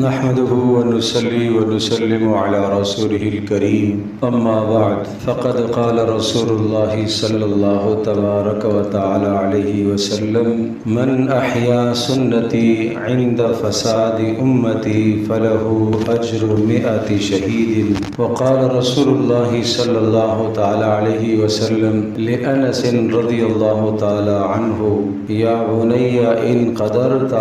نحمده ونصلي ونسلم على رسوله الكريم أما بعد فقد قال رسول الله صلى الله تبارك وتعالى عليه وسلم من أحيا سنتي عند فساد أمتي فله أجر 100 شهيد. وقال رسول الله صلى الله تعالى عليه وسلم لأنس رضي الله تعالى عنه يا بني إن قدرت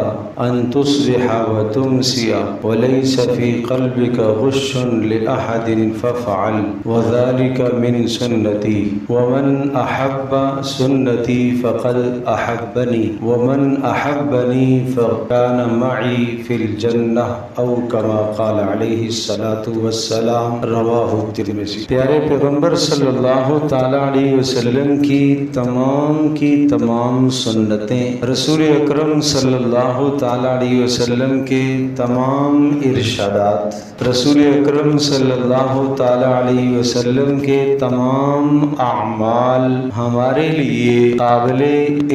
أن تصبح وتمسي وليس في قلبك غش لأحد فافعل وذلك من سنتي ومن أحب سنتي فقد أحبني ومن أحبني فكان معي في الجنة أو كما قال عليه الصلاة والسلام. رواہ الترمذی. پیارے پیغمبر صلی اللہ تعالی علیہ وسلم کی تمام سنتیں، رسول اکرم صلی اللہ تعالی علیہ وسلم کے تمام ارشادات، رسول اکرم صلی اللہ تعالی علیہ وسلم کے تمام اعمال ہمارے لیے قابل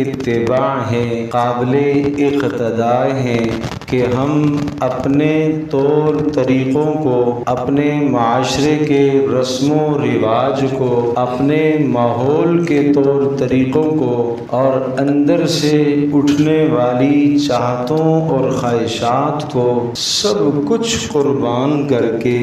اتباع ہیں، قابل اقتداء ہیں کہ ہم اپنے طور طریقوں کو، اپنے معاشرے کے رسم و رواج کو، اپنے ماحول کے طور طریقوں کو اور اندر سے اٹھنے والی چاہتوں اور خواہشات کو سب کچھ قربان کر کے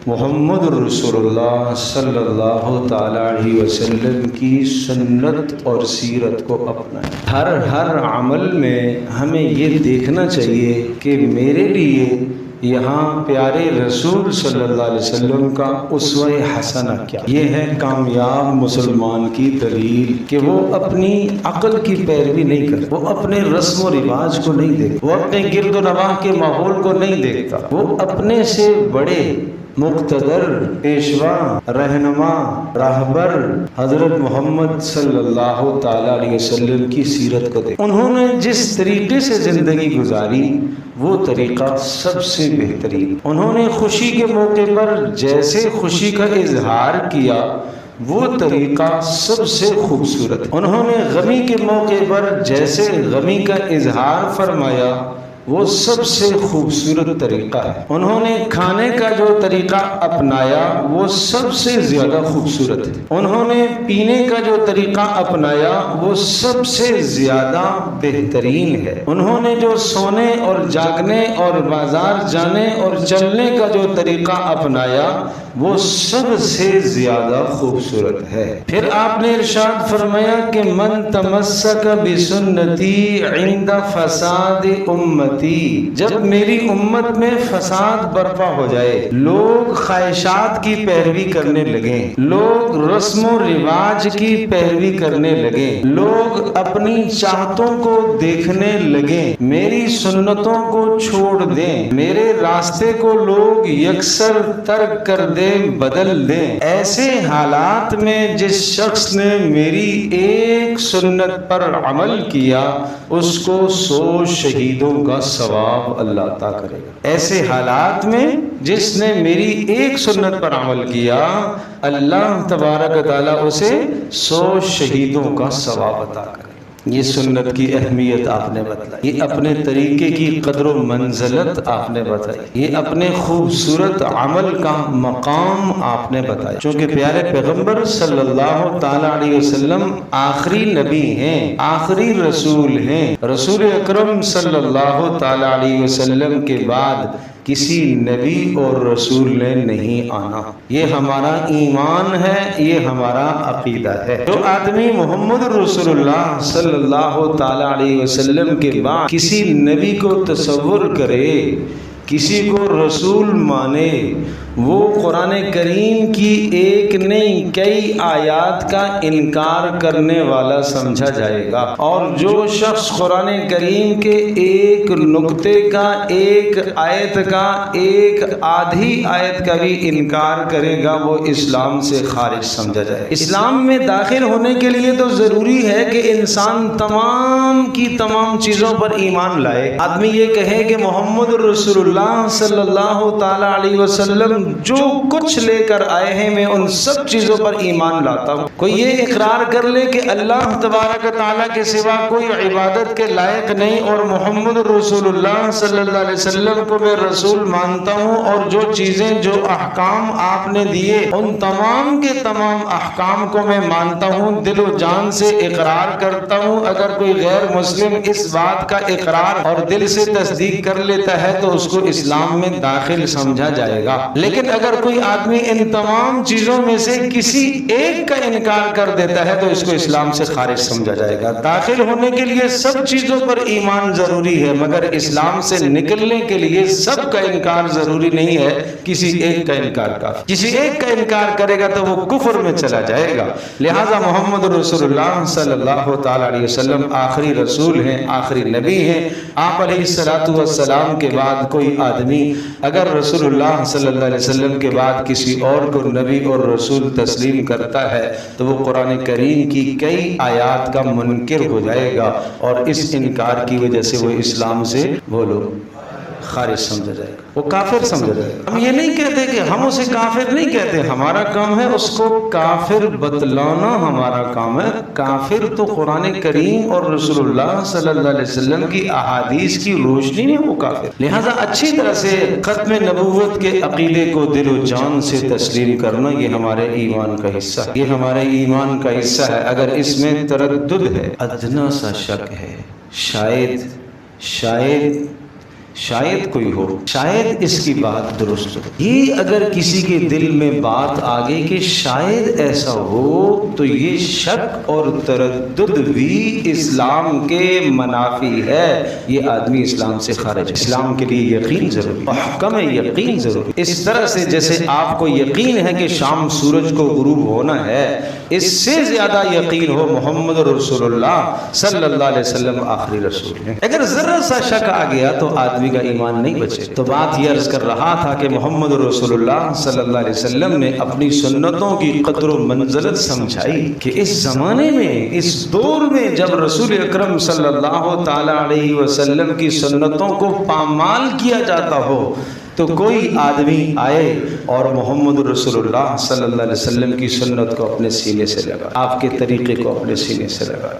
محمد رسول اللہ صلی اللہ تعالی علیہ وسلم کی سنت اور سیرت کو اپنائیں. ہر عمل میں ہمیں یہ دیکھنا چاہیے کہ میرے لیے یہاں پیارے رسول صلی اللہ علیہ وسلم کا اسوہ حسنہ کیا. یہ ہے کامیاب مسلمان کی دلیل کہ وہ اپنی عقل کی پیروی نہیں کرتا، وہ اپنے رسم و رواج کو نہیں دیکھتا، وہ اپنے گرد و نواح کے ماحول کو نہیں دیکھتا، وہ اپنے سے بڑے مقتدر، پیشوا، رہنما، راہبر حضرت محمد صلی اللہ تعالی علیہ وسلم کی سیرت کو دیکھ. انہوں نے جس طریقے سے زندگی گزاری وہ طریقہ سب سے بہترین. انہوں نے خوشی کے موقع پر جیسے خوشی کا اظہار کیا وہ طریقہ سب سے خوبصورت. انہوں نے غمی کے موقع پر جیسے غمی کا اظہار فرمایا وہ سب سے خوبصورت طریقہ ہے. انہوں نے کھانے کا جو طریقہ اپنایا وہ سب سے زیادہ خوبصورت ہے. انہوں نے پینے کا جو طریقہ اپنایا وہ سب سے زیادہ بہترین ہے. انہوں نے جو سونے اور جاگنے اور بازار جانے اور چلنے کا جو طریقہ اپنایا وہ سب سے زیادہ خوبصورت ہے. پھر آپ نے ارشاد فرمایا کہ من تمسک بسنتی عند فساد امتی، جب میری امت میں فساد برپا ہو جائے، لوگ خواہشات کی پیروی کرنے لگیں، لوگ رسم و رواج کی پیروی کرنے لگیں، لوگ اپنی چاہتوں کو دیکھنے لگیں، میری سنتوں کو چھوڑ دیں، میرے راستے کو لوگ یکسر ترک کر دیں، بدل دیں. ایسے حالات میں جس شخص نے میری ایک سنت پر عمل کیا اس کو 100 شہیدوں کا ثواب اللہ عطا کرے گا. ایسے حالات میں جس نے میری ایک سنت پر عمل کیا اللہ تبارک تعالیٰ اسے 100 شہیدوں کا ثواب عطا کرے. یہ سنت کی اہمیت آپ نے بتلائی، یہ اپنے طریقے کی قدر و منزلت آپ نے بتائی، یہ اپنے خوبصورت عمل کا مقام آپ نے بتایا. چونکہ پیارے پیغمبر صلی اللہ تعالی علیہ وسلم آخری نبی ہیں، آخری رسول ہیں. رسول اکرم صلی اللہ تعالی علیہ وسلم کے بعد کسی نبی اور رسول نے نہیں آنا. یہ ہمارا ایمان ہے، یہ ہمارا عقیدہ ہے. جو آدمی محمد رسول اللہ صلی اللہ تعالی علیہ وسلم کے بعد کسی نبی کو تصور کرے، کسی کو رسول مانے، وہ قرآن کریم کی ایک نہیں کئی آیات کا انکار کرنے والا سمجھا جائے گا. اور جو شخص قرآن کریم کے ایک نقطے کا، ایک آیت کا، ایک آدھی آیت کا بھی انکار کرے گا وہ اسلام سے خارج سمجھا جائے. اسلام میں داخل ہونے کے لیے تو ضروری ہے کہ انسان تمام کی تمام چیزوں پر ایمان لائے. آدمی یہ کہے کہ محمد رسول اللہ صلی اللہ تعالی علیہ وسلم جو کچھ لے کر آئے ہیں میں ان سب چیزوں پر ایمان لاتا ہوں۔ کوئی یہ اقرار کر لے کہ اللہ تبارک و تعالیٰ کے سوا کوئی عبادت کے لائق نہیں اور محمد رسول اللہ صلی اللہ علیہ وسلم کو میں رسول مانتا ہوں، اور جو چیزیں جو احکام آپ نے دیے ان تمام کے تمام احکام کو میں مانتا ہوں، دل و جان سے اقرار کرتا ہوں۔ اگر کوئی غیر مسلم اس بات کا اقرار اور دل سے تصدیق کر لیتا ہے تو اس کو اسلام میں داخل سمجھا جائے گا، لیکن اگر کوئی آدمی ان تمام چیزوں میں سے کسی ایک کا انکار کر دیتا ہے تو اس کو اسلام سے خارج سمجھا جائے گا۔ داخل ہونے کے لیے سب چیزوں پر ایمان ضروری ہے، مگر اسلام سے نکلنے کے لیے سب کا انکار ضروری نہیں ہے، کسی ایک کا انکار کا۔ کسی ایک کا انکار کرے گا تو وہ کفر میں چلا جائے گا۔ لہذا محمد رسول اللہ صلی اللہ تعالی علیہ وسلم آخری رسول ہیں، آخری نبی ہیں۔ آپ علیہ الصلوۃ والسلام کے بعد کوئی آدمی اگر رسول اللہ صلی اللہ علیہ وسلم کے بعد کسی اور کو نبی اور رسول تسلیم کرتا ہے تو وہ قرآن کریم کی کئی آیات کا منکر ہو جائے گا، اور اس انکار کی وجہ سے وہ اسلام سے بولو خارج سمجھا جائے گا، وہ کافر سمجھا جائے گا۔ ہم یہ نہیں کہتے کہ ہم اسے کافر نہیں کہتے، ہمارا کام ہے اس کو کافر بتلانا، ہمارا کام ہے۔ کافر تو قرآن کریم اور رسول اللہ صلی اللہ علیہ وسلم کی احادیث کی روشنی میں وہ کافر۔ لہذا اچھی طرح سے ختم نبوت کے عقیدے کو دل و جان سے تسلیم کرنا یہ ہمارے ایمان کا حصہ ہے، یہ ہمارے ایمان کا حصہ ہے۔ اگر اس میں تردد ہے، ادنا سا شک ہے، شاید کوئی ہو، شاید اس کی بات درست ہو، یہ اگر کسی کے دل میں بات آگے کہ شاید ایسا ہو تو یہ شک اور تردد بھی اسلام کے منافی ہے، یہ آدمی اسلام سے خارج ہے۔ اسلام کے لیے یقین ضروری، محکم یقین ضروری۔ اس طرح سے جیسے آپ کو یقین ہے کہ شام سورج کو غروب ہونا ہے، اس سے زیادہ یقین ہو محمد رسول اللہ صلی اللہ علیہ وسلم آخری رسول ہیں۔ اگر ذرا سا شک آ گیا تو آدمی کا ایمان نہیں بچے۔ تو بات یہ عرض کر رہا تھا کہ محمد رسول اللہ صلی اللہ علیہ وسلم نے اپنی سنتوں کی قدر و منزلت سمجھائی کہ اس زمانے میں، اس دور میں جب رسول اکرم صلی اللہ تعالی علیہ وسلم کی سنتوں کو پامال کیا جاتا ہو تو کوئی آدمی آئے اور محمد رسول اللہ صلی اللہ علیہ وسلم کی سنت کو اپنے سینے سے لگا، آپ کے طریقے کو اپنے سینے سے لگا،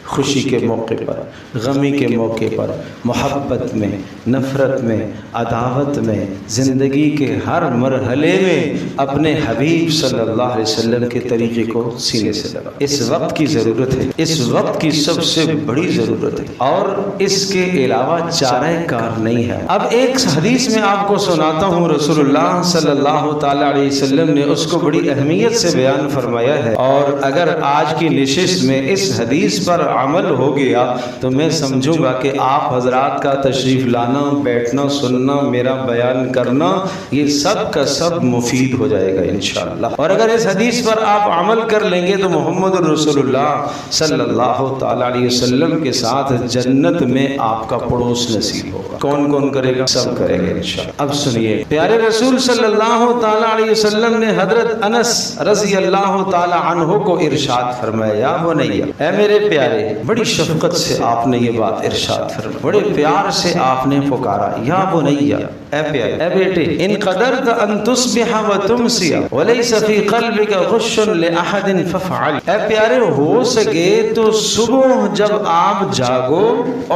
خوشی کے موقع پر، غمی کے موقع پر، محبت میں، نفرت میں، عداوت میں، زندگی کے ہر مرحلے میں اپنے حبیب صلی اللہ علیہ وسلم کے طریقے کو سینے سے لگا۔ اس وقت کی ضرورت ہے، اس وقت کی سب سے بڑی ضرورت ہے، اور اس کے علاوہ چارہ کار نہیں ہے۔ اب ایک حدیث میں آپ کو سناتا ہوں، رسول اللہ صلی اللہ تعالی علیہ وسلم نے اس کو بڑی اہمیت سے بیان فرمایا ہے، اور اگر آج کی نشست میں اس حدیث پر عمل ہو گیا تو میں سمجھوں گا کہ آپ حضرات کا تشریف لانا، بیٹھنا، سننا، میرا بیان کرنا، یہ سب کا سب مفید ہو جائے گا انشاءاللہ۔ اور اگر اس حدیث پر آپ عمل کر لیں گے تو محمد رسول اللہ صلی اللہ تعالی علیہ وسلم کے ساتھ جنت میں آپ کا پڑوس نصیب ہوگا۔ کون کون کرے گا؟ سب کرے گا انشاءاللہ۔ اب سنیے، پیارے رسول صلی اللہ تعالی علیہ وسلم نے حضرت انس رضی اللہ تعالی عنہ کو ارشاد فرمایا، یا بنی، اے میرے پیارے، بڑی شفقت سے آپ نے یہ بات ارشاد فرمائی، بڑے پیار سے آپ نے پکارا، یا بنی، اے پیارے، اے بیٹے، ان قدرت ان تصبح و تمسی وليس في قلبك غش لاحد فافعل۔ اے پیارے، ہو سکے تو صبح جب آپ جاگو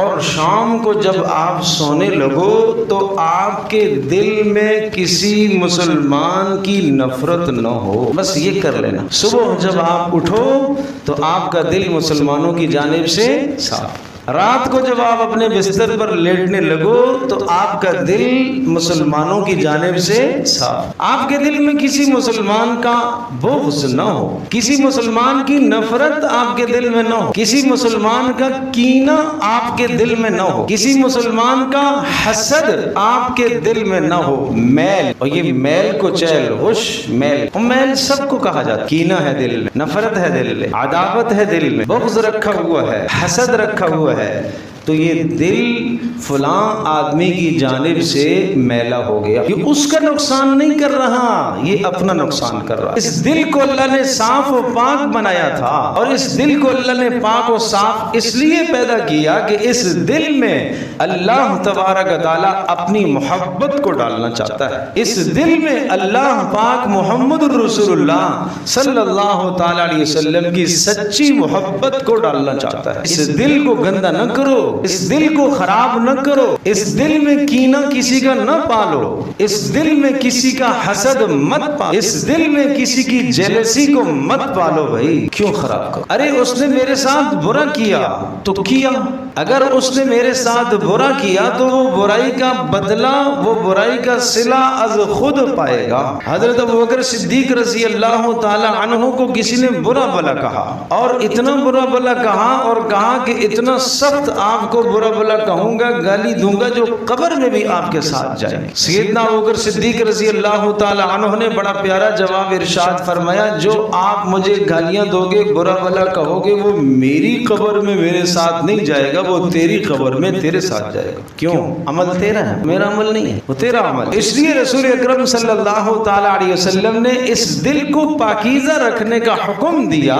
اور شام کو جب آپ سونے لگو تو آپ کے دل میں کسی مسلمان کی نفرت نہ ہو، بس یہ کر لینا۔ صبح جب آپ اٹھو تو آپ کا دل مسلمانوں کی جانب سے صاف، رات کو جب آپ اپنے بستر پر لیٹنے لگو تو آپ کا دل مسلمانوں کی جانب سے صاف، آپ کے دل میں کسی مسلمان کا بغض نہ ہو، کسی مسلمان کی نفرت آپ کے دل میں نہ ہو، کسی مسلمان کا کینہ آپ کے دل میں نہ ہو، کسی مسلمان کا حسد آپ کے دل میں نہ ہو۔ میل، اور یہ میل کو چیل، غش، میل سب کو کہا جاتا ہے۔ کینہ ہے دل میں، نفرت ہے دل میں، عداوت ہے دل میں، بغض رکھا ہوا ہے، حسد رکھا ہوا ہے، تو یہ دل فلاں آدمی کی جانب سے میلا ہو گیا، یہ اس کا نقصان نہیں کر رہا، یہ اپنا نقصان کر رہا۔ اس دل کو اللہ نے صاف و پاک بنایا تھا، اور اس دل کو اللہ نے پاک و صاف اس لیے پیدا کیا کہ اس دل میں اللہ تبارک و تعالیٰ اپنی محبت کو ڈالنا چاہتا ہے۔ اس دل میں اللہ پاک محمد رسول اللہ صلی اللہ تعالیٰ علیہ وسلم کی سچی محبت کو ڈالنا چاہتا ہے۔ اس دل کو گندا نہ کرو، اس دل کو خراب نہ کرو، اس دل میں کینہ کسی کا نہ پالو، اس دل میں کسی کا حسد مت پالو، اس دل میں کسی کی جیلسی کو مت پالو۔ بھائی کیوں خراب کرو؟ ارے اس نے میرے ساتھ برا کیا تو کیا، اگر اس نے میرے ساتھ برا کیا تو وہ برائی کا بدلہ، وہ برائی کا صلہ از خود پائے گا۔ حضرت ابوبکر صدیق رضی اللہ تعالی عنہ کو کسی نے برا بلا کہا، اور اتنا برا بلا کہا، اور کہا کہ اتنا سخت آپ کو برا بلا کہوں گا، گالی دوں گا جو قبر میں بھی آپ کے ساتھ جائے گی۔ سیدنا ابوبکر صدیق رضی اللہ تعالی عنہ نے بڑا پیارا جواب ارشاد فرمایا، جو آپ مجھے گالیاں دو گے، برا بلا کہو گے، وہ میری قبر میں میرے ساتھ نہیں جائے گا، وہ تیری قبر میں تیرے ساتھ جائے گا۔ کیوں؟ عمل تیرا ہے، میرا عمل نہیں ہے، وہ تیرا عمل۔ اس لیے رسول اکرم صلی اللہ تعالی علیہ وسلم نے اس دل کو پاکیزہ رکھنے کا حکم دیا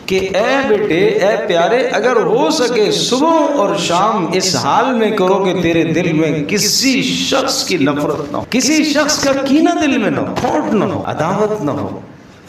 کہ اے بیٹے، اے پیارے، اگر ہو سکے صبح اور شام اس حال میں کرو کہ تیرے دل میں کسی شخص کی نفرت نہ ہو، کسی شخص کا کینہ دل میں نہ ہو، کھوٹ نہ ہو، عداوت نہ ہو۔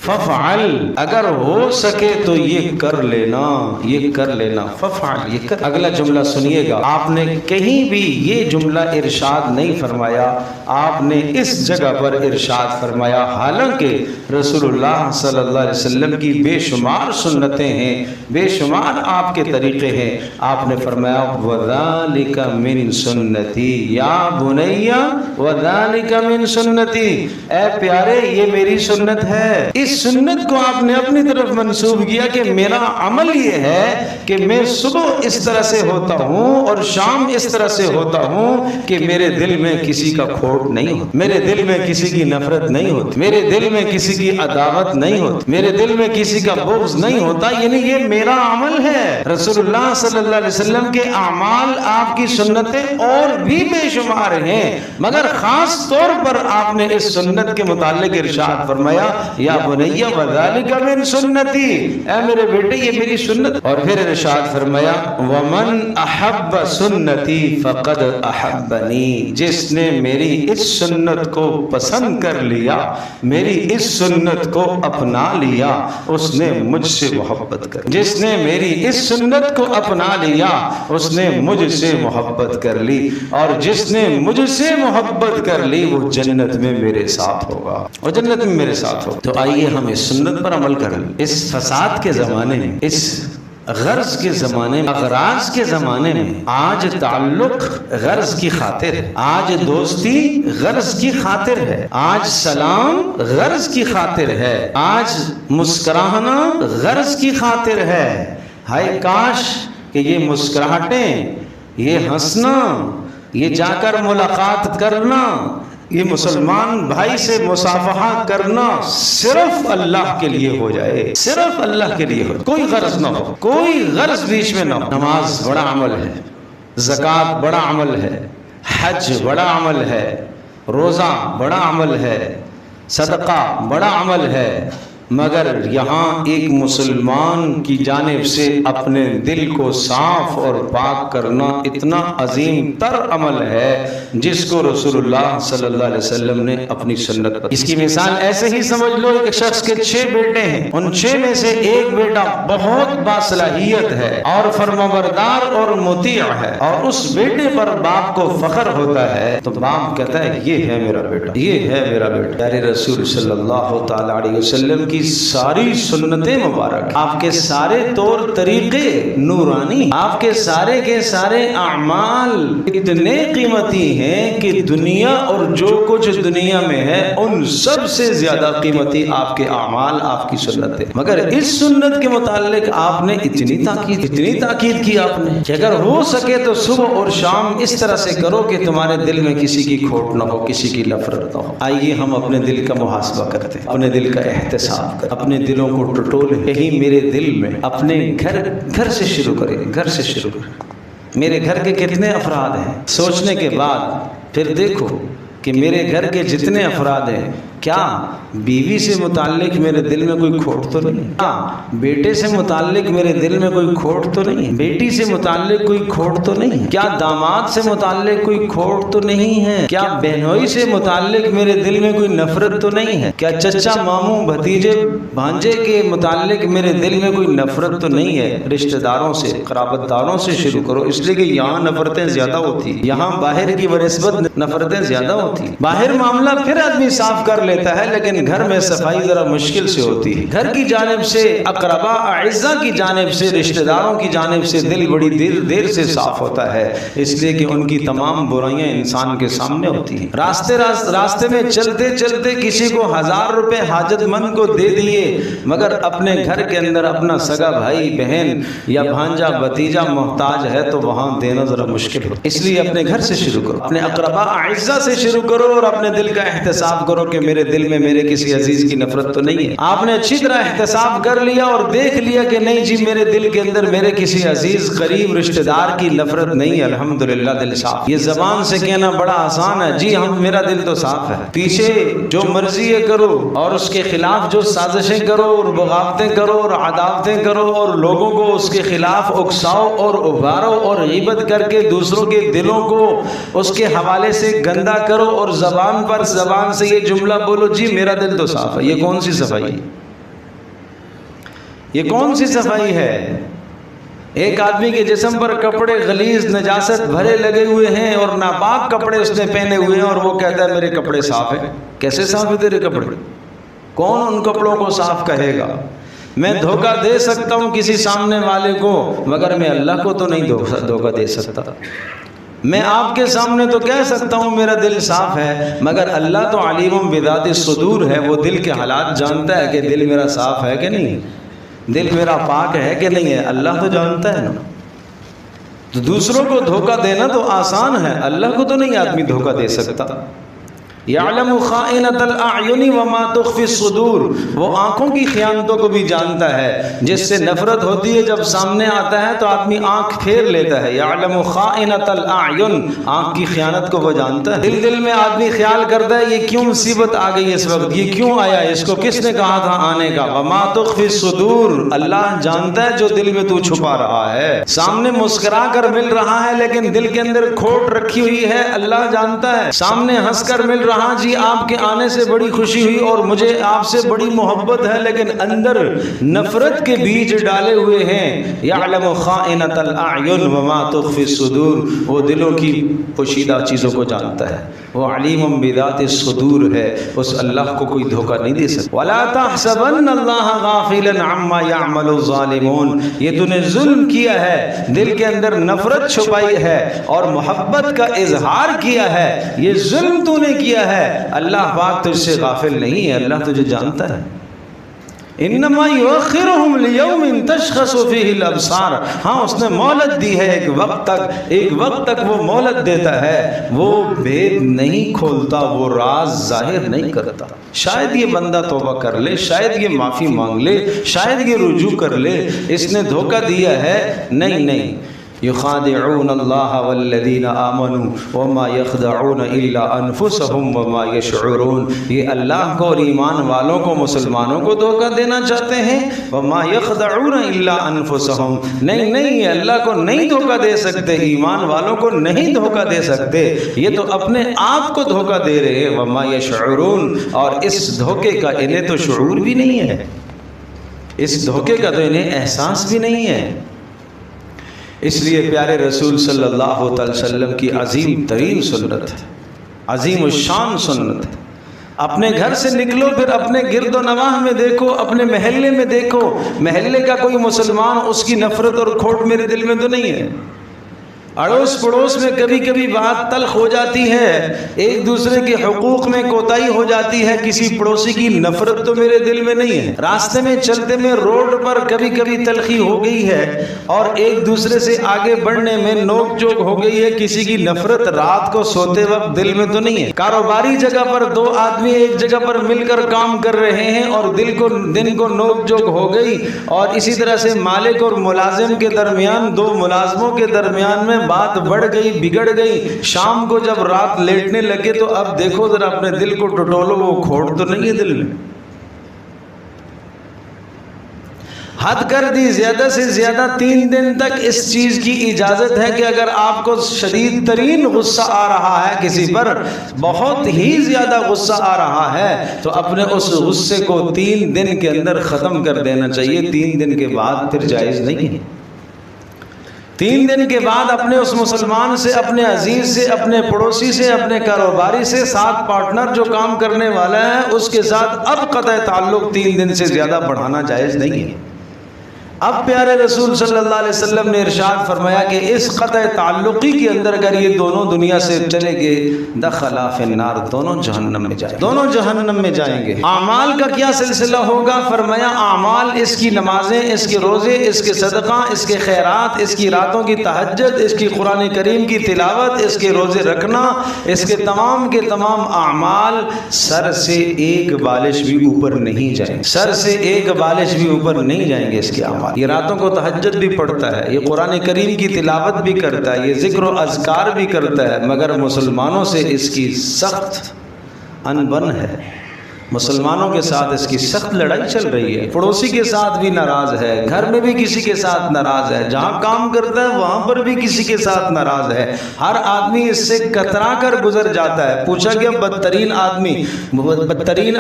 ففعل، اگر ہو سکے تو یہ کر لینا، یہ کر لینا، ففعل، یہ کر۔ اگلا جملہ سنیے گا، آپ نے کہیں بھی یہ جملہ ارشاد نہیں فرمایا، آپ نے اس جگہ پر ارشاد فرمایا، حالانکہ رسول اللہ صلی اللہ علیہ وسلم کی بے شمار سنتیں ہیں، بے شمار آپ کے طریقے ہیں، آپ نے فرمایا وَذَلِكَ مِن سُنَّتِي یا بُنَيَّ وَذَلِكَ مِن سُنَّتِي، اے پیارے یہ میری سنت ہے۔ اس سنت کو آپ نے اپنی طرف منسوب کیا کہ میرا عمل یہ ہے کہ میں صبح اس طرح سے ہوتا ہوں اور شام اس طرح سے ہوتا ہوں کہ میرے دل میں کسی کا کھوٹ نہیں ہوتا، میرے دل میں کسی کی نفرت نہیں ہوتی، میرے دل میں کسی کی عداوت نہیں ہوتی، میرے دل میں کسی کا بغض نہیں ہوتا، یعنی یہ میرا عمل ہے۔ رسول اللہ صلی اللہ علیہ وسلم کے اعمال، آپ کی سنتیں اور بھی بے شمار ہیں، مگر خاص طور پر آپ نے اس سنت کے متعلق ارشاد فرمایا یا بنیہ وذالک من سنتی، اے میرے بیٹے یہ میری سنت۔ اور پھر ارشاد فرمایا ومن احب سنتی فقد احبنی، جس نے میری اس سنت کو پسند کر لیا، میری اس سنت کو اپنا لیا، اس نے مجھ سے محبت کر، جس نے میری اس سنت کو اپنا لیا اس نے مجھ سے محبت کر لی، اور جس نے مجھ سے محبت کر لی وہ جنت میں میرے ساتھ ہوگا، وہ جنت میں میرے ساتھ ہوگا۔ تو آئیے ہم اس سنت پر عمل کریں۔ اس فساد کے زمانے میں، اس غرض کے زمانے میں، اغراض کے زمانے میں، آج تعلق غرض کی خاطر ہے، آج دوستی غرض کی خاطر ہے، آج سلام غرض کی خاطر ہے، آج مسکرانا غرض کی خاطر ہے۔ ہائے کاش کہ یہ مسکراہٹیں، یہ ہنسنا، یہ جا کر ملاقات کرنا، یہ مسلمان بھائی سے مصافحہ کرنا صرف اللہ کے لیے ہو جائے، صرف اللہ کے لیے ہو، کوئی غرض نہ ہو، کوئی غرض بیچ میں نہ ہو۔ نماز بڑا عمل ہے، زکوٰۃ بڑا عمل ہے، حج بڑا عمل ہے، روزہ بڑا عمل ہے، صدقہ بڑا عمل ہے، مگر یہاں ایک مسلمان کی جانب سے اپنے دل کو صاف اور پاک کرنا اتنا عظیم تر عمل ہے جس کو رسول اللہ صلی اللہ علیہ وسلم نے اپنی سنت پر۔ اس کی مثال ایسے ہی سمجھ لو، ایک شخص کے 6 بیٹے ہیں، ان 6 میں سے ایک بیٹا بہت باصلاحیت ہے اور فرمانبردار اور مطیع ہے، اور اس بیٹے پر باپ کو فخر ہوتا ہے، تو باپ کہتا ہے یہ ہے میرا بیٹا، یہ ہے میرا بیٹا۔ پیارے رسول صلی اللہ تعالی علیہ وسلم کی ساری سنتیں مبارک، آپ کے سارے طور طریقے نورانی، آپ کے سارے اعمال اتنے قیمتی ہیں کہ دنیا اور جو کچھ دنیا میں ہے ان سب سے زیادہ قیمتی آپ کے اعمال، آپ کی سنتیں۔ مگر اس سنت کے متعلق آپ نے اتنی تاکید کی آپ نے کہ اگر ہو سکے تو صبح اور شام اس طرح سے کرو کہ تمہارے دل میں کسی کی کھوٹ نہ ہو، کسی کی نفرت نہ ہو۔ آئیے ہم اپنے دل کا محاسبہ کرتے ہیں، اپنے دل کا احتساب، اپنے دلوں کو ٹٹولیں، کہیں میرے دل میں، اپنے گھر سے شروع کریں، گھر سے شروع کریں۔ میرے گھر کے کتنے افراد ہیں؟ سوچنے کے بعد پھر دیکھو کہ میرے گھر کے جتنے افراد ہیں، کیا بیوی سے متعلق میرے دل میں کوئی کھوٹ تو نہیں؟ کیا بیٹے سے متعلق میرے دل میں کوئی کھوٹ تو نہیں؟ بیٹی سے متعلق کوئی کھوٹ تو نہیں؟ کیا داماد سے متعلق کوئی کھوٹ تو نہیں ہے؟ کیا بہنوئی سے متعلق میرے دل میں کوئی نفرت تو نہیں ہے؟ کیا چچا ماموں بھتیجے بھانجے کے متعلق میرے دل میں کوئی نفرت تو نہیں ہے؟ رشتہ داروں سے، قرابت داروں سے شروع کرو، اس لیے کہ یہاں نفرتیں زیادہ ہوتی، یہاں باہر کی بنسبت نفرتیں زیادہ ہوتی۔ باہر معاملہ پھر آدمی صاف کر لیتا ہے، لیکن گھر میں صفائی ذرا مشکل سے ہوتی ہے۔ گھر کی جانب سے، اقربا اعزا کی جانب سے، رشتہ داروں کی جانب سے دل بڑی دیر سے صاف ہوتا ہے، اس لیے کہ ان کی تمام برائیاں انسان کے سامنے ہوتی ہیں۔ راستے میں چلتے چلتے کسی کو 1000 روپے حاجت مند کو دے دیے، مگر اپنے گھر کے اندر اپنا سگا بھائی بہن یا بھانجا بھتیجا محتاج ہے تو وہاں دینا ذرا مشکل ہو۔ اس لیے اپنے گھر سے شروع کرو، اپنے اقربا اعزا سے شروع کرو، اور اپنے دل کا احتساب کرو کہ میرے دل میں میرے کسی عزیز کی نفرت تو نہیں ہے۔ آپ نے اچھی طرح احتساب کر لیا اور دیکھ لیا کہ نہیں جی، میرے دل کے اندر میرے کسی عزیز قریب رشتہ دار کی نفرت نہیں ہے، الحمدللہ دل صاف۔ یہ زبان سے کہنا بڑا آسان ہے، جی میرا دل تو صاف ہے، پیچھے جو مرضی ہے کرو اور اس کے خلاف جو سازشیں کرو اور بغاوتیں کرو اور عداوتیں کرو اور لوگوں کو اس کے خلاف اکساؤ اور ابھارو اور غیبت کر کے دوسروں کے دلوں کو اس کے حوالے سے گندا کرو اور زبان سے یہ جملہ بولو، جی میرا دل تو صاف ہے۔ یہ کون سی صفائی ہے؟ یہ کون سی صفائی ہے؟ ایک آدمی کے جسم پر کپڑے غلیظ نجاست بھرے لگے ہوئے ہیں اور ناپاک کپڑے اس نے پہنے ہوئے ہیں، اور وہ کہتا ہے میرے کپڑے صاف ہیں۔ کیسے صاف ہے تیرے کپڑے؟ کون ان کپڑوں کو صاف کہے گا؟ میں دھوکہ دے سکتا ہوں کسی سامنے والے کو، مگر میں اللہ کو تو نہیں دھوکہ دے سکتا۔ میں آپ کے سامنے تو کہہ سکتا ہوں میرا دل صاف ہے، مگر اللہ تو علیم بذات الصدور ہے، وہ دل کے حالات جانتا ہے کہ دل میرا صاف ہے کہ نہیں، دل میرا پاک ہے کہ نہیں ہے، اللہ تو جانتا ہے نا۔ تو دوسروں کو دھوکہ دینا تو آسان ہے، اللہ کو تو نہیں آدمی دھوکہ دے سکتا۔ یعلم خائنۃ الاعین وما تخفی الصدور، وہ آنکھوں کی خیانتوں کو بھی جانتا ہے، جس سے نفرت ہوتی ہے جب سامنے آتا ہے تو آدمی آنکھ پھیر لیتا ہے۔ یعلم خائنۃ الاعین، آنکھ کی خیانت کو وہ جانتا ہے۔ دل میں آدمی خیال کرتا ہے یہ کیوں مصیبت آ گئی اس وقت، یہ کیوں آیا، اس کو کس نے کہا تھا آنے کا۔ وما تخفی الصدور، اللہ جانتا ہے جو دل میں تو چھپا رہا ہے۔ سامنے مسکرا کر مل رہا ہے لیکن دل کے اندر کھوٹ رکھی ہوئی ہے، اللہ جانتا ہے۔ سامنے ہنس کر مل رہا، ہاں جی آپ کے آنے سے بڑی خوشی ہوئی اور مجھے آپ سے بڑی محبت ہے، لیکن اندر نفرت کے بیج ڈالے ہوئے ہیں۔ یعلم خائنۃ الاعین وما تخفی الصدور، وہ دلوں کی پوشیدہ چیزوں کو جانتا ہے، وہ علیم بذات الصدور ہے، اس اللہ کو کوئی دھوکہ نہیں دے سکتا۔ ولا تحسبن اللہ غافلا عما يعمل الظالمون، یہ تو نے ظلم کیا ہے، دل کے اندر نفرت چھپائی ہے اور محبت کا اظہار کیا ہے، یہ ظلم تو نے کیا ہے، اللہ پاک تجھ سے غافل نہیں ہے، اللہ تجھے جانتا ہے۔ انما یؤخرہم لیوم تشخص فیہ الابصار، ہاں اس نے مہلت دی ہے ایک وقت تک وہ مہلت دیتا ہے، وہ بھید نہیں کھولتا، وہ راز ظاہر نہیں کرتا۔ شاید یہ بندہ توبہ کر لے، شاید یہ معافی مانگ لے، شاید یہ رجوع کر لے، اس نے دھوکہ دیا ہے، نہیں۔ یخادعون اللہ والذین آمنوا وما یخدعون الا انفسهم وما یشعرون، یہ اللہ کو اور ایمان والوں کو، مسلمانوں کو دھوکہ دینا چاہتے ہیں۔ وما یخدعون الا انفسهم، نہیں اللہ کو نہیں دھوکہ دے سکتے، ایمان والوں کو نہیں دھوکہ دے سکتے، یہ تو اپنے آپ کو دھوکہ دے رہے ہیں۔ وما یشعرون، اور اس دھوکے کا انہیں تو شعور بھی نہیں ہے، اس دھوکے کا تو انہیں احساس بھی نہیں ہے۔ اس لیے پیارے رسول صلی اللہ علیہ وسلم کی عظیم ترین سنت، عظیم الشان سنت، اپنے گھر سے نکلو پھر اپنے گرد و نواح میں دیکھو، اپنے محلے میں دیکھو، محلے کا کوئی مسلمان اس کی نفرت اور کھوٹ میرے دل میں تو نہیں ہے۔ اڑوس پڑوس میں کبھی کبھی بات تلخ ہو جاتی ہے، ایک دوسرے کے حقوق میں کوتاہی ہو جاتی ہے، کسی پڑوسی کی نفرت تو میرے دل میں نہیں ہے، راستے میں چلتے میں روڈ پر کبھی کبھی تلخی ہو گئی ہے اور ایک دوسرے سے آگے بڑھنے میں نوک جھوک ہو گئی ہے، کسی کی نفرت رات کو سوتے وقت دل میں تو نہیں ہے، کاروباری جگہ پر دو آدمی ایک جگہ پر مل کر کام کر رہے ہیں اور دن کو نوک جھوک ہو گئی، اور اسی طرح سے مالک اور ملازم کے درمیان، دو ملازموں کے درمیان میں بات بڑھ گئی، بگڑ گئی، شام کو جب رات لیٹنے لگے تو اب دیکھو ذرا اپنے دل کو ٹٹولو، وہ کھوڑ تو نہیں ہے دل میں، حد کر دی، زیادہ سے زیادہ 3 دن تک اس چیز کی اجازت ہے کہ اگر آپ کو شدید ترین غصہ آ رہا ہے کسی پر، بہت ہی زیادہ غصہ آ رہا ہے، تو اپنے اس غصے کو 3 دن کے اندر ختم کر دینا چاہیے، 3 دن کے بعد پھر جائز نہیں ہے۔ 3 دن کے بعد اپنے اس مسلمان سے، اپنے عزیز سے، اپنے پڑوسی سے، اپنے کاروباری سے، ساتھ پارٹنر جو کام کرنے والا ہے اس کے ساتھ اب قطع تعلق 3 دن سے زیادہ بڑھانا جائز نہیں ہے۔ اب پیارے رسول صلی اللہ علیہ وسلم نے ارشاد فرمایا کہ اس قطع تعلقی کے اندر اگر یہ دونوں دنیا سے چلے گئے، دخلا فی النار، دونوں جہنم میں جائیں گے، دونوں جہنم میں جائیں گے۔ اعمال کا کیا سلسلہ ہوگا؟ فرمایا اعمال، اس کی نمازیں، اس کے روزے، اس کے صدقہ، اس کے خیرات، اس کی راتوں کی تہجد، اس کی قرآن کریم کی تلاوت، اس کے روزے رکھنا، اس کے تمام اعمال سر سے ایک بالش بھی اوپر نہیں جائیں گے، سر سے ایک بالش بھی اوپر نہیں جائیں گے اس کے اعمال۔ یہ راتوں کو تہجد بھی پڑھتا ہے، یہ قرآن کریم کی تلاوت بھی کرتا ہے، یہ ذکر و اذکار بھی کرتا ہے، مگر مسلمانوں سے اس کی سخت انبن ہے، مسلمانوں کے ساتھ اس کی سخت لڑائی چل رہی ہے، پڑوسی کے ساتھ بھی ناراض ہے، گھر میں بھی کسی کے ساتھ ناراض ہے، جہاں کام کرتا ہے وہاں پر بھی کسی کے ساتھ ناراض ہے، ہر آدمی اس سے کترا کر گزر جاتا ہے۔ پوچھا گیا بدترین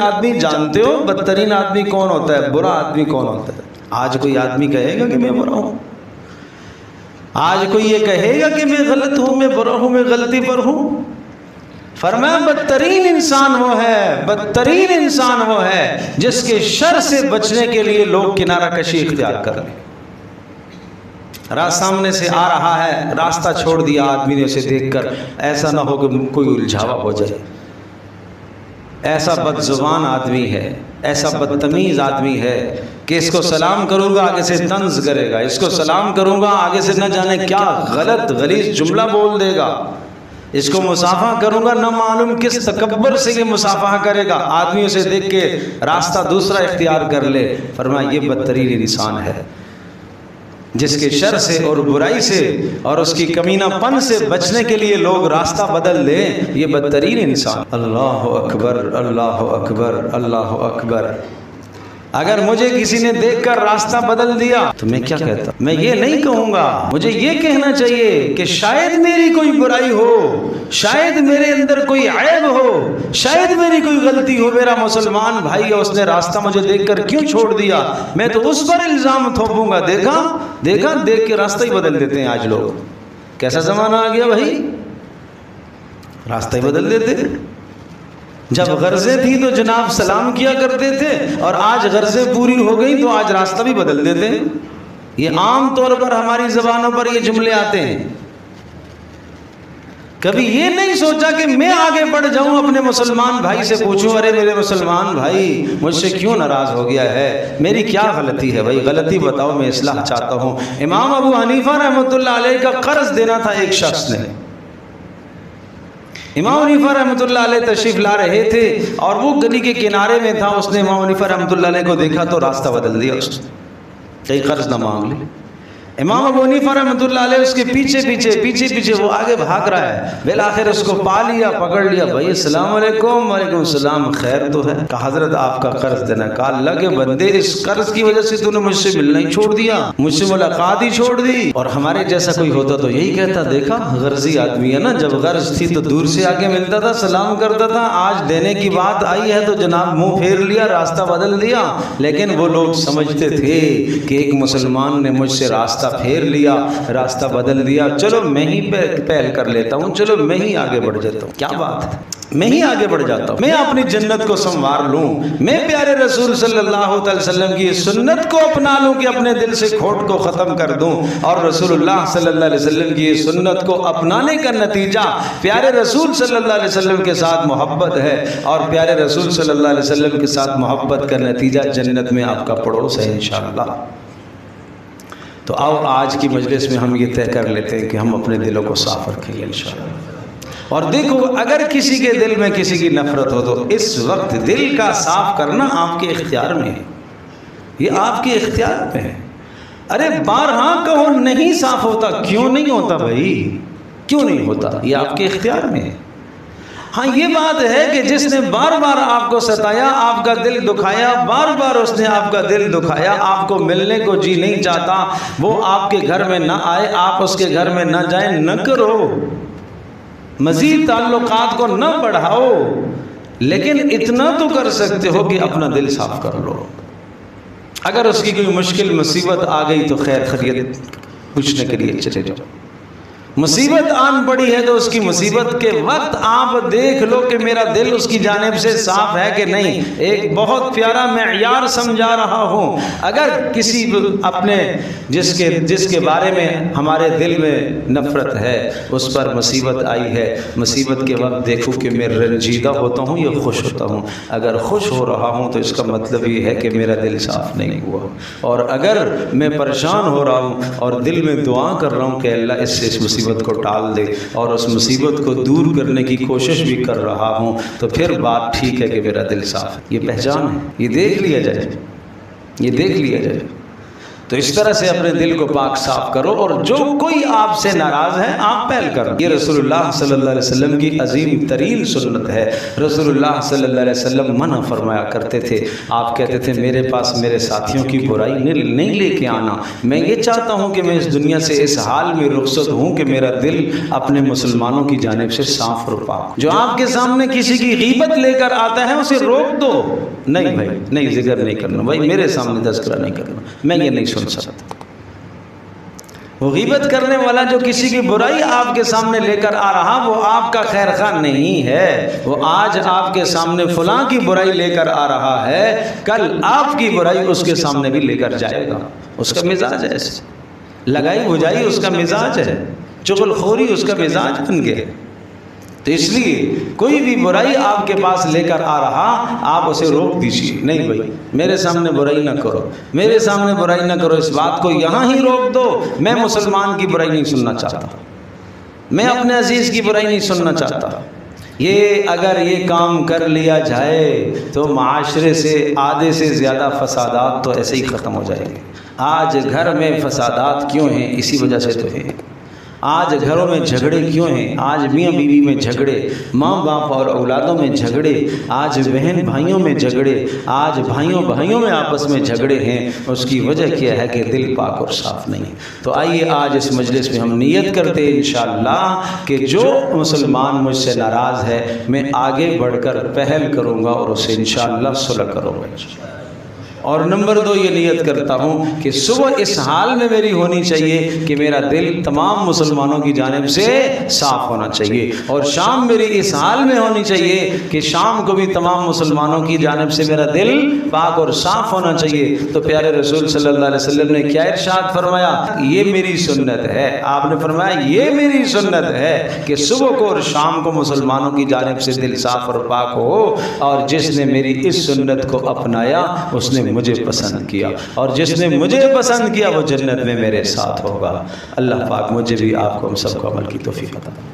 آدمی جانتے ہو بدترین آدمی کون ہوتا ہے، برا آدمی کون ہوتا ہے؟ آج کوئی آدمی کہے گا کہ میں برا ہوں؟ آج کوئی یہ کہے گا کہ میں غلط ہوں، میں برا ہوں، میں غلطی پر ہوں؟ فرمایا بدترین انسان وہ ہے جس کے شر سے بچنے کے لیے لوگ کنارہ کشی اختیار کر لیں۔ سامنے سے آ رہا ہے، راستہ چھوڑ دیا آدمی نے اسے دیکھ کر، ایسا نہ ہو کہ کوئی الجھاوا ہو جائے، ایسا بد زبان آدمی ہے، ایسا بدتمیز آدمی ہے کہ اس کو سلام کروں گا آگے سے طنز کرے گا، اس کو سلام کروں گا آگے سے نہ جانے کیا غلط غلیظ جملہ بول دے گا، اس کو مصافحہ کروں گا نہ معلوم کس تکبر سے یہ مصافحہ کرے گا، آدمی اسے دیکھ کے راستہ دوسرا اختیار کر لے۔ فرمایا یہ بدترین انسان ہے جس کے شر سے اور برائی سے اور اس کی کمینہ پن سے بچنے کے لیے لوگ راستہ بدل دیں، یہ بدترین انسان۔ اللہ اکبر، اللہ اکبر، اللہ اکبر۔ اگر مجھے کسی نے دیکھ کر راستہ بدل دیا تو میں کیا کہتا؟ میں یہ نہیں کہوں گا، مجھے یہ کہنا چاہیے کہ شاید میری کوئی برائی ہو، شاید میرے اندر کوئی عیب ہو، شاید میری کوئی غلطی ہو، میرا مسلمان بھائی ہے، اس نے راستہ مجھے دیکھ کر کیوں چھوڑ دیا، میں تو اس پر الزام تھوپوں گا، دیکھ کے راستہ ہی بدل دیتے ہیں آج لوگ۔ کیسا زمانہ آ گیا بھائی، راستہ ہی بدل دیتے ہیں۔ جب غرضیں تھی تو جناب سلام کیا کرتے تھے، اور آج غرضیں پوری ہو گئی تو آج راستہ بھی بدل دیتے ہیں۔ یہ عام طور پر ہماری زبانوں پر یہ جملے آتے ہیں۔ کبھی یہ نہیں سوچا کہ میں آگے بڑھ جاؤں، اپنے مسلمان بھائی سے پوچھوں، ارے میرے مسلمان بھائی مجھ سے کیوں ناراض ہو گیا ہے، میری کیا غلطی ہے بھائی، غلطی بتاؤ، میں اصلاح چاہتا ہوں۔ امام ابو حنیفہ رحمۃ اللہ علیہ کا قرض دینا تھا ایک شخص نے، امام حنیفہ رحمۃ اللہ علیہ تشریف لا رہے تھے اور وہ گلی کے کنارے میں تھا، اس نے امام حنیفہ رحمۃ اللہ علیہ کو دیکھا تو راستہ بدل دیا، اس نے کہیں قرض نہ مانگ لے۔ امام ابو حنیفہ رحمۃ اللہ علیہ اس کے پیچھے وہ آگے بھاگ رہا ہے، بالآخر اس کو پا لیا، پکڑ لیا، بھائی السلام علیکم۔ وعلیکم السلام، خیر تو ہے؟ کہا حضرت آپ کا قرض دینا۔ کہا اللہ کے بندے، اس قرض کی وجہ سے تو نے مجھ سے ملنا ہی چھوڑ دیا، مجھ سے ملاقات ہی چھوڑ دی۔ اور ہمارے جیسا کوئی ہوتا تو یہی کہتا، دیکھا غرضی آدمی ہے نا، جب غرض تھی تو دور سے آگے ملتا تھا، سلام کرتا تھا، آج دینے کی بات آئی ہے تو جناب منہ پھیر لیا، راستہ بدل دیا۔ لیکن وہ لوگ سمجھتے تھے کہ ایک مسلمان نے مجھ سے راستہ راستہ پھیر لیا، راستہ بدل دیا، چلو میں ہی پہل کر لیتا ہوں، چلو میں ہی آگے بڑھ جاتا ہوں. کیا بات ہے، میں ہی آگے بڑھ جاتا ہوں، میں اپنی جنت کو سنوار لوں، میں پیارے رسول صلی اللہ علیہ وسلم کی سنت کو اپنا لوں کہ اپنے دل سے کھوٹ کو ختم کر دوں. اور رسول اللہ صلی اللہ علیہ وسلم کی سنت کو اپنانے کا نتیجہ پیارے رسول صلی اللہ علیہ وسلم کے ساتھ محبت ہے، اور پیارے رسول صلی اللہ علیہ وسلم کے ساتھ محبت کا نتیجہ جنت میں آپ کا پڑوس ہے انشاءاللہ. تو آؤ آج کی مجلس میں ہم یہ طے کر لیتے ہیں کہ ہم اپنے دلوں کو صاف رکھیں گے انشاءاللہ. اور دیکھو، اگر کسی کے دل میں کسی کی نفرت ہو تو اس وقت دل کا صاف کرنا آپ کے اختیار میں ہے، یہ آپ کے اختیار میں ہے. ارے بارہا کہو نہیں صاف ہوتا، کیوں نہیں ہوتا بھائی، کیوں نہیں ہوتا، یہ آپ کے اختیار میں ہے. ہاں یہ بات ہے کہ جس نے بار بار آپ کو ستایا، آپ کا دل دکھایا، بار بار اس نے آپ کا دل دکھایا، آپ کو ملنے کو جی نہیں چاہتا، وہ آپ کے گھر میں نہ آئے، آپ اس کے گھر میں نہ جائیں، نہ کرو، مزید تعلقات کو نہ بڑھاؤ، لیکن اتنا تو کر سکتے ہو کہ اپنا دل صاف کر لو. اگر اس کی کوئی مشکل مصیبت آ گئی تو خیر خیریت پوچھنے کے لیے چلے جاؤ. مصیبت آن پڑی ہے تو اس کی مصیبت کے وقت آپ دیکھ لو کہ میرا دل اس کی جانب سے صاف ہے کہ نہیں. ایک بہت پیارا معیار سمجھا رہا ہوں، اگر کسی اپنے جس کے بارے میں ہمارے دل میں نفرت ہے، اس پر مصیبت آئی ہے، مصیبت کے وقت دیکھو کہ میں رنجیدہ ہوتا ہوں یا خوش ہوتا ہوں. اگر خوش ہو رہا ہوں تو اس کا مطلب یہ ہے کہ میرا دل صاف نہیں ہوا، اور اگر میں پریشان ہو رہا ہوں اور دل میں دعا کر رہا ہوں کہ اللہ اس سے اس مصیبت کو ٹال دے اور اس مصیبت کو دور کرنے کی کوشش بھی کر رہا ہوں، تو پھر بات ٹھیک ہے کہ میرا دل صاف ہے. یہ پہچان ہے، یہ دیکھ لیا جائے، یہ دیکھ لیا جائے. تو اس طرح سے اپنے دل کو پاک صاف کرو، اور جو کوئی آپ سے ناراض ہے آپ پہل کرو. یہ رسول اللہ صلی اللہ علیہ وسلم کی عظیم ترین سنت ہے. رسول اللہ صلی اللہ علیہ وسلم منع فرمایا کرتے تھے، آپ کہتے تھے میرے پاس میرے ساتھیوں کی برائی نہیں لے کے آنا، میں یہ چاہتا ہوں کہ میں اس دنیا سے اس حال میں رخصت ہوں کہ میرا دل اپنے مسلمانوں کی جانب سے صاف اور پاک. جو آپ کے سامنے کسی کی غیبت لے کر آتا ہے اسے روک دو، نہیں بھائی نہیں، ذکر نہیں کرنا بھائی، میرے سامنے تذکرہ نہیں کرنا، میں یہ نہیں سن سکتا. وہ غیبت کرنے والا جو کسی کی برائی آپ کے سامنے لے کر آ رہا، وہ آپ کا خیر خواہ نہیں ہے. وہ آج آپ کے سامنے فلاں کی برائی لے کر آ رہا ہے، کل آپ کی برائی اس کے سامنے بھی لے کر جائے گا. اس کا مزاج ہے ایسے، لگائی بجائی اس کا مزاج ہے، چغل خوری اس کا مزاج بن گیا. تو اس لیے کوئی بھی برائی آپ کے پاس لے کر آ رہا، آپ اسے روک دیجیے. نہیں بھائی میرے سامنے برائی نہ کرو، میرے سامنے برائی نہ کرو، اس بات کو یہاں ہی روک دو. میں مسلمان کی برائی نہیں سننا چاہتا، میں اپنے عزیز کی برائی نہیں سننا چاہتا. یہ اگر یہ کام کر لیا جائے تو معاشرے سے آدھے سے زیادہ فسادات تو ایسے ہی ختم ہو جائیں گے. آج گھر میں فسادات کیوں ہیں؟ اسی وجہ سے تو ہے. آج گھروں میں جھگڑے کیوں ہیں؟ آج میاں بیوی میں جھگڑے، ماں باپ اور اولادوں میں جھگڑے، آج بہن بھائیوں میں جھگڑے، آج بھائیوں میں آپس میں جھگڑے ہیں. اس کی وجہ کیا ہے کہ دل پاک اور صاف نہیں. تو آئیے آج اس مجلس میں ہم نیت کرتے ہیں انشاءاللہ کہ جو مسلمان مجھ سے ناراض ہے میں آگے بڑھ کر پہل کروں گا اور اسے انشاءاللہ صلح کروں گا. اور نمبر 2 یہ نیت کرتا ہوں کہ صبح اس حال میں میری ہونی چاہیے کہ میرا دل تمام مسلمانوں کی جانب سے صاف ہونا چاہیے، اور شام میری اس حال میں ہونی چاہیے کہ شام کو بھی تمام مسلمانوں کی جانب سے میرا دل پاک اور صاف ہونا چاہیے. تو پیارے رسول صلی اللہ علیہ وسلم نے کیا ارشاد فرمایا؟ یہ میری سنت ہے. آپ نے فرمایا یہ میری سنت ہے کہ صبح کو اور شام کو مسلمانوں کی جانب سے دل صاف اور پاک ہو، اور جس نے میری اس سنت کو اپنایا اس نے مجھے پسند کیا، اور جس نے مجھے پسند کیا وہ جنت میں میرے ساتھ ہوگا. اللہ پاک مجھے بھی آپ کو ہم سب کو عمل کی توفیق عطا فرمائے.